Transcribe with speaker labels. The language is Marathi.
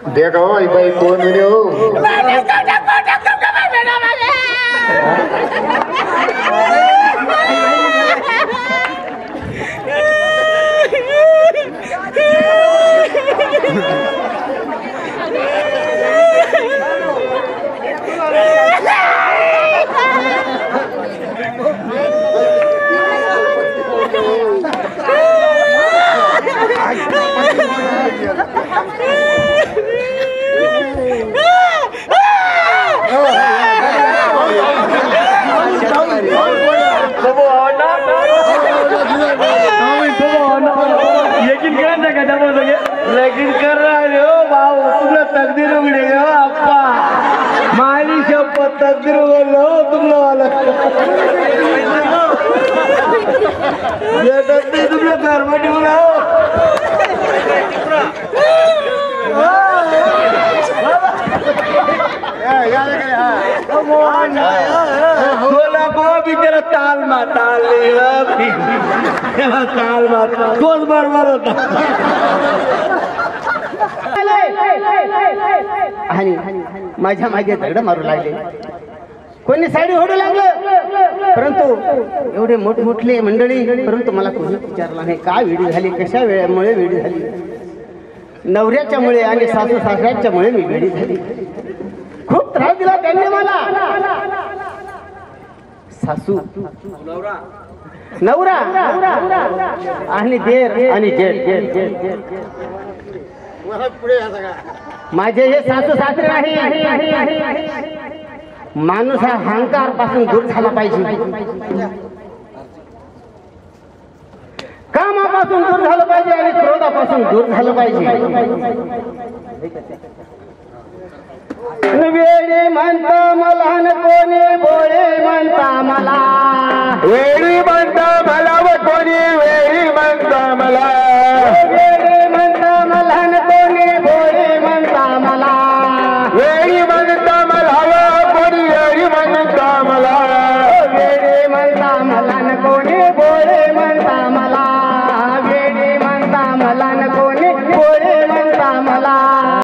Speaker 1: देखो भाई कौन है हो
Speaker 2: लेकिन कर रहा है हो बाबू तुमने तकदीर उगड़ेगा हो अप्पा माली शपथ तकदीर उगड़ लो तुमने वाला ये तकदीर तुमने घर में ढूंढाओ बोला को भी तेरा ताल माताल ताल माता कोस बरोबर होता
Speaker 3: माझ्या मागे दगड मारू लागले कोणी साडी ओढू लागलं परंतु एवढे मोठमोठली मंडळी परंतु मला कोणी विचारलं नाही का वेडी झाली कशा वेळेमुळे वेडी झाली नवऱ्याच्या मुळे आणि सासू सासऱ्याच्या मुळे मी वेडी झाली खूप त्रास दिला त्यांनी मला सासू नवरा आणि देर आणि जेठ माझे हे सासू सासरे नाही माणूस हा अहंकार पासून दूर झाला पाहिजे कामापासून दूर झालं पाहिजे आणि क्रोधापासून दूर झालं पाहिजे वेळी म्हणता मला न कोणी बोळे म्हणता मला
Speaker 1: वेळी म्हणता मला व कोणी वेळी म्हणता मला
Speaker 3: वेळी म्हणता मला न कोणी बोळे म्हणता मला
Speaker 1: वेळी म्हणता मला व कोणी वेळी म्हणता मला
Speaker 3: वेळी म्हणता मला न कोणी बोळे म्हणता